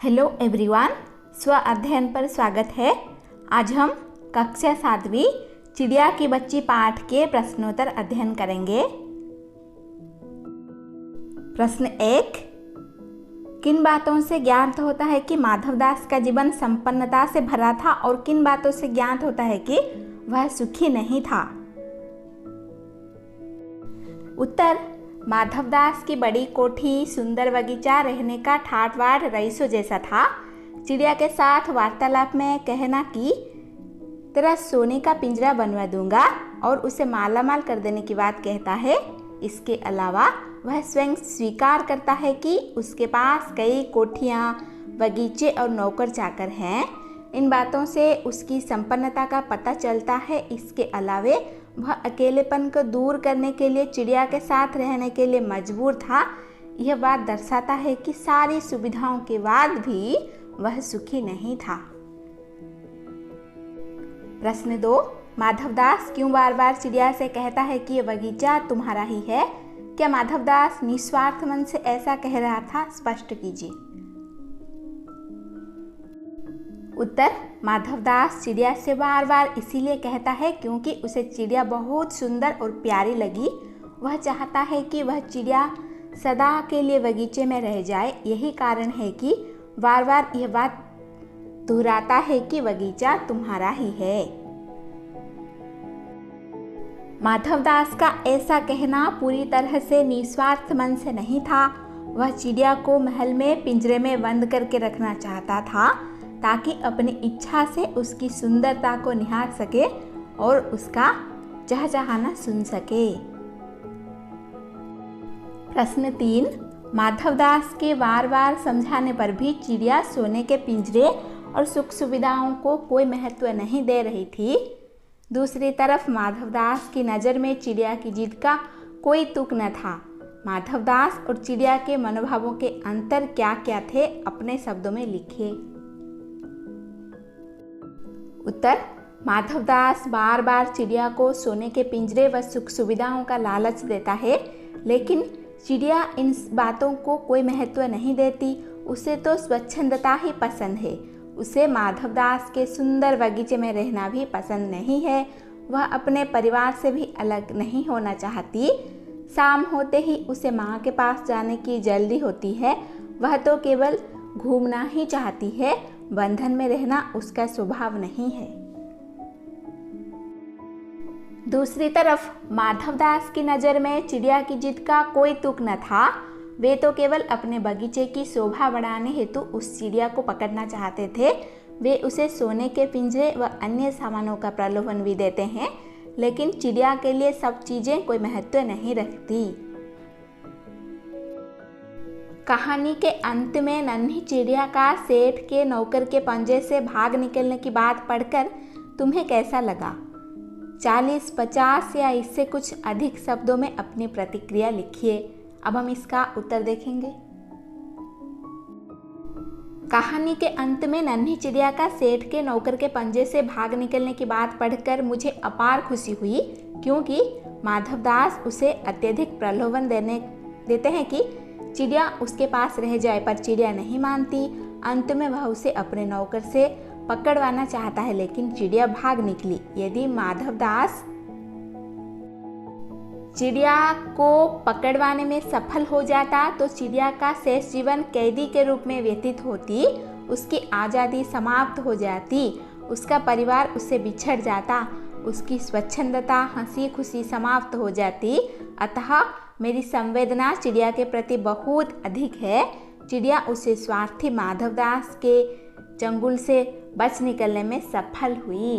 Hello everyone, स्व अध्ययन पर स्वागत है। आज हम कक्षा 7वीं चिड़िया की बच्ची पाठ के प्रश्नोत्तर अध्ययन करेंगे। प्रश्न 1, किन बातों से ज्ञात होता है कि माधवदास का जीवन संपन्नता से भरा था और किन बातों से ज्ञात होता है कि वह सुखी नहीं था? उत्तर, माधवदास की बड़ी कोठी, सुंदर बगीचा, रहने का ठाट-बाट रईसों जैसा था। चिड़िया के साथ वार्तालाप में कहना कि तेरा सोने का पिंजरा बनवा दूंगा और उसे मालामाल कर देने की बात कहता है। इसके अलावा वह स्वयं स्वीकार करता है कि उसके पास कई कोठियाँ, बगीचे और नौकर चाकर हैं। इन बातों से उसकी संपन्नता का पता चलता है। इसके अलावे वह अकेलेपन को दूर करने के लिए चिड़िया के साथ रहने के लिए मजबूर था। यह बात दर्शाता है कि सारी सुविधाओं के बाद भी वह सुखी नहीं था। प्रश्न 2, माधवदास क्यों बार बार चिड़िया से कहता है कि यह बगीचा तुम्हारा ही है? क्या माधवदास निस्वार्थ मन से ऐसा कह रहा था? स्पष्ट कीजिए। उत्तर, माधवदास चिड़िया से बार बार इसीलिए कहता है क्योंकि उसे चिड़िया बहुत सुंदर और प्यारी लगी। वह चाहता है कि वह चिड़िया सदा के लिए बगीचे में रह जाए। यही कारण है कि बार बार यह बात दोहराता है कि बगीचा तुम्हारा ही है। माधवदास का ऐसा कहना पूरी तरह से निस्वार्थ मन से नहीं था। वह चिड़िया को महल में पिंजरे में बंद करके रखना चाहता था ताकि अपनी इच्छा से उसकी सुंदरता को निहार सके और उसका चहचहाना सुन सके। प्रश्न 3, माधवदास के बार बार समझाने पर भी चिड़िया सोने के पिंजरे और सुख सुविधाओं को कोई महत्व नहीं दे रही थी। दूसरी तरफ माधवदास की नज़र में चिड़िया की जिद का कोई तुक न था। माधवदास और चिड़िया के मनोभावों के अंतर क्या क्या थे, अपने शब्दों में लिखिए। उत्तर, माधवदास बार बार चिड़िया को सोने के पिंजरे व सुख सुविधाओं का लालच देता है, लेकिन चिड़िया इन बातों को कोई महत्व नहीं देती। उसे तो स्वच्छंदता ही पसंद है। उसे माधवदास के सुंदर बगीचे में रहना भी पसंद नहीं है। वह अपने परिवार से भी अलग नहीं होना चाहती। शाम होते ही उसे माँ के पास जाने की जल्दी होती है। वह तो केवल घूमना ही चाहती है। बंधन में रहना उसका स्वभाव नहीं है। दूसरी तरफ माधवदास की नज़र में चिड़िया की जिद का कोई तुक न था। वे तो केवल अपने बगीचे की शोभा बढ़ाने हेतु उस चिड़िया को पकड़ना चाहते थे। वे उसे सोने के पिंजरे व अन्य सामानों का प्रलोभन भी देते हैं, लेकिन चिड़िया के लिए सब चीज़ें कोई महत्व नहीं रखती। कहानी के अंत में नन्ही चिड़िया का सेठ के नौकर के पंजे से भाग निकलने की बात पढ़कर तुम्हें कैसा लगा? 40, 50 या इससे कुछ अधिक शब्दों में अपनी प्रतिक्रिया लिखिए। अब हम इसका उत्तर देखेंगे। कहानी के अंत में नन्ही चिड़िया का सेठ के नौकर के पंजे से भाग निकलने की बात पढ़कर मुझे अपार खुशी हुई, क्योंकि माधवदास उसे अत्यधिक प्रलोभन देते हैं कि चिड़िया उसके पास रह जाए, पर चिड़िया नहीं मानती। अंत में वह उसे अपने नौकर से पकड़वाना चाहता है, लेकिन चिड़िया भाग निकली। यदि माधवदास चिड़िया को पकड़वाने में सफल हो जाता तो चिड़िया का शेष जीवन कैदी के रूप में व्यतीत होती। उसकी आज़ादी समाप्त हो जाती। उसका परिवार उससे बिछड़ जाता। उसकी स्वच्छंदता, हंसी खुशी समाप्त हो जाती। अतः मेरी संवेदना चिड़िया के प्रति बहुत अधिक है। चिड़िया उसे स्वार्थी माधवदास के चंगुल से बच निकलने में सफल हुई।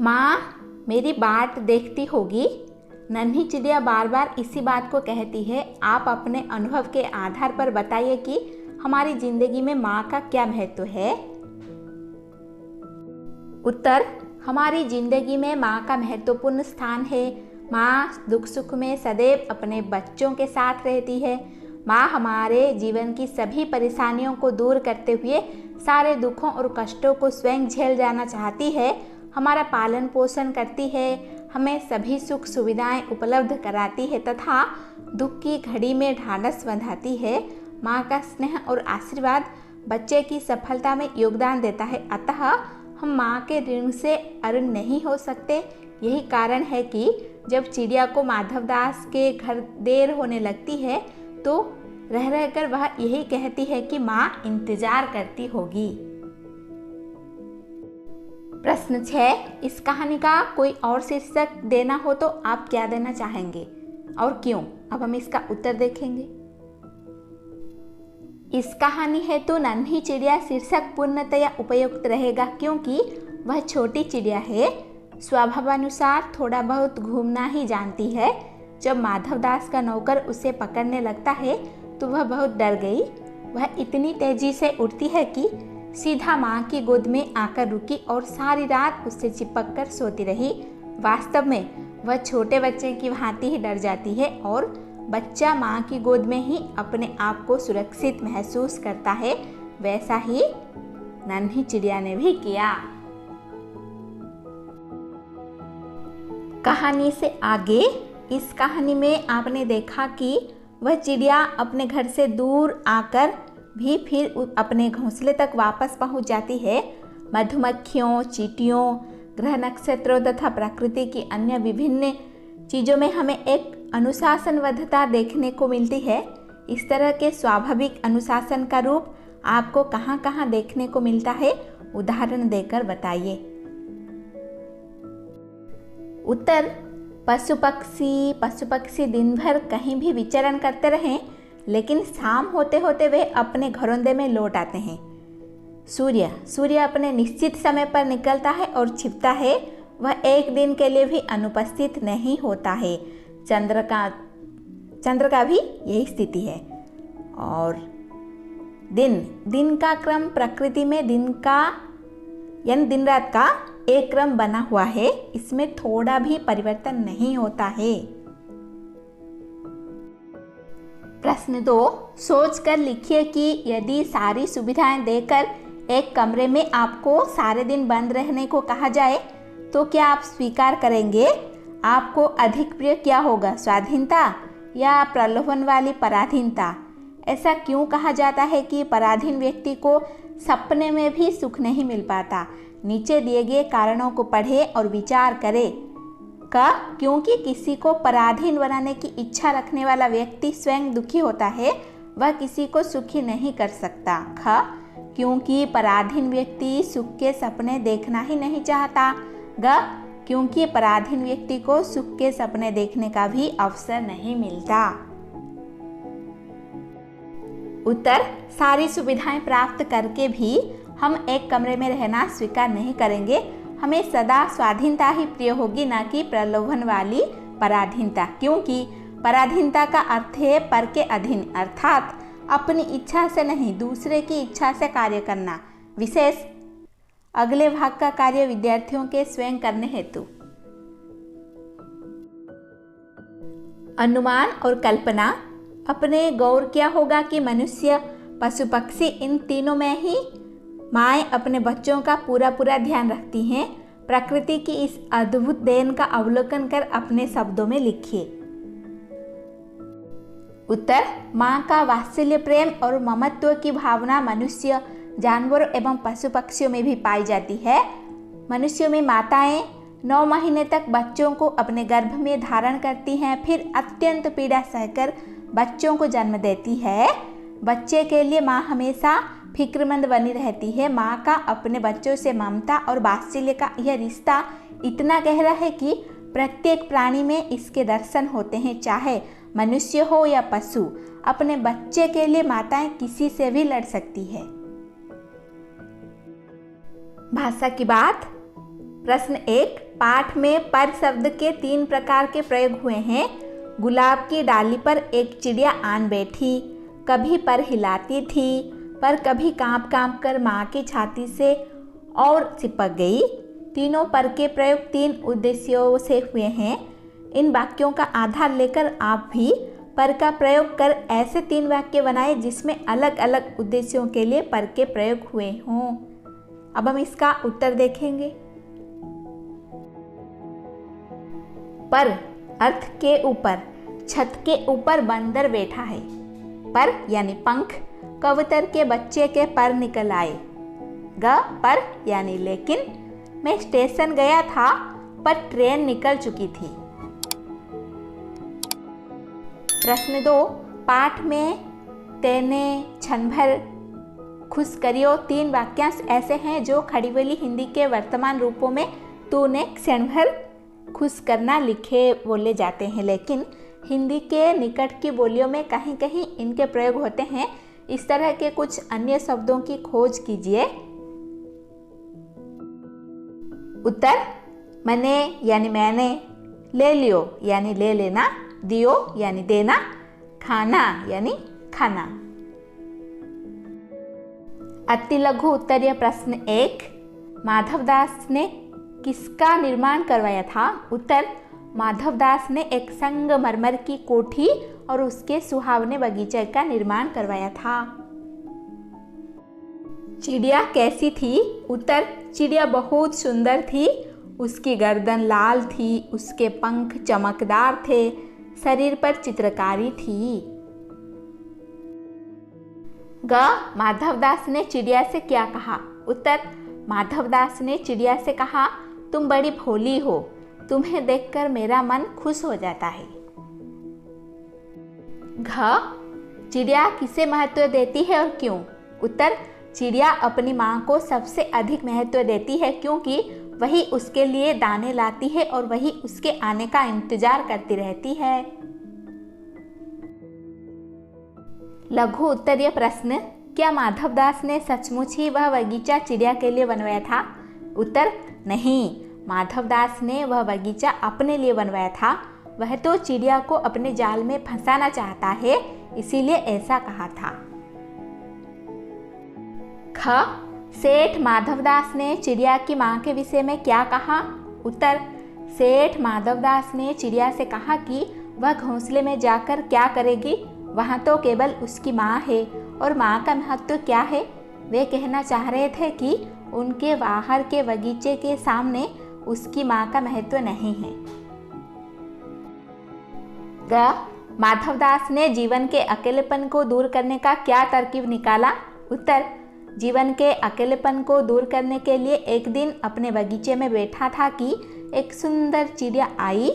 माँ मेरी बाट देखती होगी। नन्ही चिड़िया बार बार इसी बात को कहती है। आप अपने अनुभव के आधार पर बताइए कि हमारी जिंदगी में माँ का क्या महत्व है? उत्तर, हमारी जिंदगी में माँ का महत्वपूर्ण स्थान है। माँ दुख सुख में सदैव अपने बच्चों के साथ रहती है। माँ हमारे जीवन की सभी परेशानियों को दूर करते हुए सारे दुखों और कष्टों को स्वयं झेल जाना चाहती है। हमारा पालन पोषण करती है, हमें सभी सुख सुविधाएं उपलब्ध कराती है तथा दुख की घड़ी में ढांढस बंधाती है। माँ का स्नेह और आशीर्वाद बच्चे की सफलता में योगदान देता है। अतः हम माँ के ऋण से अऋण नहीं हो सकते। यही कारण है कि जब चिड़िया को माधवदास के घर देर होने लगती है तो रह रहकर वह यही कहती है कि माँ इंतजार करती होगी। प्रश्न 6, इस कहानी का कोई और शीर्षक देना हो तो आप क्या देना चाहेंगे और क्यों? अब हम इसका उत्तर देखेंगे। इस कहानी हेतु नन्ही चिड़िया शीर्षक पूर्णतया उपयुक्त रहेगा, क्योंकि वह छोटी चिड़िया है, स्वभावानुसार थोड़ा बहुत घूमना ही जानती है। जब माधवदास का नौकर उसे पकड़ने लगता है तो वह बहुत डर गई। वह इतनी तेजी से उड़ती है कि सीधा माँ की गोद में आकर रुकी और सारी रात उससे चिपक कर सोती रही। वास्तव में वह छोटे बच्चे की भांति ही डर जाती है और बच्चा माँ की गोद में ही अपने आप को सुरक्षित महसूस करता है। वैसा ही नन्ही चिड़िया ने भी किया। कहानी से आगे, इस कहानी में आपने देखा कि वह चिड़िया अपने घर से दूर आकर भी फिर अपने घोंसले तक वापस पहुंच जाती है। मधुमक्खियों, चींटियों, ग्रह नक्षत्रों तथा प्रकृति की अन्य विभिन्न चीज़ों में हमें एक अनुशासनबद्धता देखने को मिलती है। इस तरह के स्वाभाविक अनुशासन का रूप आपको कहाँ कहाँ देखने को मिलता है, उदाहरण देकर बताइए। उत्तर, पशु पक्षी दिन भर कहीं भी विचरण करते रहें, लेकिन शाम होते होते वे अपने घरौंदे में लौट आते हैं। सूर्य अपने निश्चित समय पर निकलता है और छिपता है। वह एक दिन के लिए भी अनुपस्थित नहीं होता है। चंद्र का भी यही स्थिति है। और दिन का क्रम प्रकृति में दिन रात का एक क्रम बना हुआ है। इसमें थोड़ा भी परिवर्तन नहीं होता है। प्रश्न 2, सोच कर लिखिए कि यदि सारी सुविधाएं देकर एक कमरे में आपको सारे दिन बंद रहने को कहा जाए तो क्या आप स्वीकार करेंगे? आपको अधिक प्रिय क्या होगा, स्वाधीनता या प्रलोभन वाली पराधीनता? ऐसा क्यों कहा जाता है कि पराधीन व्यक्ति को सपने में भी सुख नहीं मिल पाता? नीचे दिए गए कारणों को पढ़ें और विचार करें। क्योंकि किसी को पराधीन बनाने की इच्छा रखने वाला व्यक्ति स्वयं दुखी होता है, वह किसी को सुखी नहीं कर सकता। क्योंकि पराधीन व्यक्ति सुख के सपने देखना ही नहीं चाहता। क्योंकि पराधीन व्यक्ति को सुख के सपने देखने का भी अवसर नहीं मिलता। उत्तर, सारी सुविधाएं प्राप्त करके भी हम एक कमरे में रहना स्वीकार नहीं करेंगे। हमें सदा स्वाधीनता ही प्रिय होगी, ना कि प्रलोभन वाली पराधीनता। क्योंकि पराधीनता का अर्थ है पर के अधीन, अर्थात अपनी इच्छा से नहीं, दूसरे की इच्छा से कार्य करना। विशेष अगले भाग का कार्य विद्यार्थियों के स्वयं करने हेतु। अनुमान और कल्पना। अपने गौर किया होगा कि मनुष्य, पशु पक्षी, इन तीनों में ही माएँ अपने बच्चों का पूरा ध्यान रखती हैं। प्रकृति की इस अद्भुत देन का अवलोकन कर अपने शब्दों में लिखिए। उत्तर, माँ का वात्सल्य प्रेम और ममत्व की भावना मनुष्य, जानवरों एवं पशु पक्षियों में भी पाई जाती है। मनुष्यों में माताएं 9 महीने तक बच्चों को अपने गर्भ में धारण करती हैं, फिर अत्यंत पीड़ा सहकर बच्चों को जन्म देती है। बच्चे के लिए माँ हमेशा फिक्रमंद बनी रहती है। माँ का अपने बच्चों से ममता और वात्सल्य का यह रिश्ता इतना गहरा है कि प्रत्येक प्राणी में इसके दर्शन होते हैं, चाहे मनुष्य हो या पशु। अपने बच्चे के लिए माताएं किसी से भी लड़ सकती है। भाषा की बात। प्रश्न 1, पाठ में पर शब्द के 3 प्रकार के प्रयोग हुए हैं। गुलाब की डाली पर एक चिड़िया आन बैठी, कभी पर हिलाती थी, पर कभी कांप कांप कर माँ की छाती से और चिपक गई। तीनों पर के प्रयोग 3 उद्देश्यों से हुए हैं। इन वाक्यों का आधार लेकर आप भी पर का प्रयोग कर ऐसे 3 वाक्य बनाए जिसमें अलग अलग उद्देश्यों के लिए पर के प्रयोग हुए हों। अब हम इसका उत्तर देखेंगे। पर, अर्थ के ऊपर। छत के ऊपर बंदर बैठा है। पर यानी पंख कबूतर के बच्चे के पर निकल आए। ग पर यानी लेकिन मैं स्टेशन गया था पर ट्रेन निकल चुकी थी। प्रश्न 2, पाठ में तेने क्षण भर खुश करियो 3 वाक्यांश ऐसे हैं जो खड़ी बोली हिंदी के वर्तमान रूपों में तूने क्षण भर खुश करना लिखे बोले जाते हैं, लेकिन हिंदी के निकट की बोलियों में कहीं कहीं इनके प्रयोग होते हैं। इस तरह के कुछ अन्य शब्दों की खोज कीजिए। उत्तर, मने यानी मैंने, ले लियो यानी ले लेना, दियो यानी देना, खाना यानी खाना। अति लघु उत्तरीय प्रश्न 1, माधवदास ने किसका निर्माण करवाया था? उत्तर, माधवदास ने एक संगमरमर की कोठी और उसके सुहावने बगीचे का निर्माण करवाया था। चिड़िया कैसी थी? उत्तर, चिड़िया बहुत सुंदर थी। उसकी गर्दन लाल थी, उसके पंख चमकदार थे, शरीर पर चित्रकारी थी। ग, माधवदास ने चिड़िया से क्या कहा? उत्तर, माधवदास ने चिड़िया से कहा, तुम बड़ी भोली हो, तुम्हें देखकर मेरा मन खुश हो जाता है। घ, चिड़िया किसे महत्व देती है और क्यों? उत्तर, चिड़िया अपनी माँ को सबसे अधिक महत्व देती है क्योंकि वही उसके लिए दाने लाती है और वही उसके आने का इंतजार करती रहती है। लघु उत्तरीय प्रश्न, क्या माधवदास ने सचमुच ही वह बगीचा चिड़िया के लिए बनवाया था? उत्तर, नहीं, माधवदास ने वह बगीचा अपने लिए बनवाया था। वह तो चिड़िया को अपने जाल में फंसाना चाहता है, इसीलिए ऐसा कहा था। ख, सेठ माधवदास ने चिड़िया की मां के विषय में क्या कहा? उत्तर, सेठ माधवदास ने चिड़िया से कहा कि वह घोंसले में जाकर क्या करेगी, वहाँ तो केवल उसकी माँ है और माँ का महत्व क्या है। वे कहना चाह रहे थे कि उनके बाहर के बगीचे के सामने उसकी माँ का महत्व नहीं है। ग, माधवदास ने जीवन के अकेलेपन को दूर करने का क्या तरकीब निकाला? उत्तर, जीवन के अकेलेपन को दूर करने के लिए एक दिन अपने बगीचे में बैठा था कि एक सुंदर चिड़िया आई।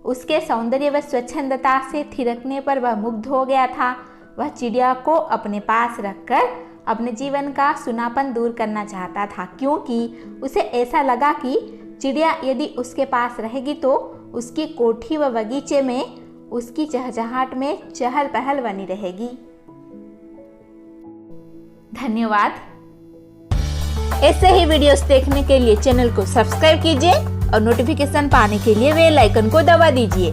उसके सौंदर्य व स्वच्छंदता से थिरकने पर वह मुग्ध हो गया था। वह चिड़िया को अपने पास रखकर अपने जीवन का सुनापन दूर करना चाहता था, क्योंकि उसे ऐसा लगा कि चिड़िया यदि उसके पास रहेगी तो उसकी कोठी व बगीचे में उसकी चहचहाट में चहल पहल बनी रहेगी। धन्यवाद। ऐसे ही वीडियोस देखने के लिए चैनल को सब्सक्राइब कीजिए और नोटिफिकेशन पाने के लिए बेल आइकन को दबा दीजिए।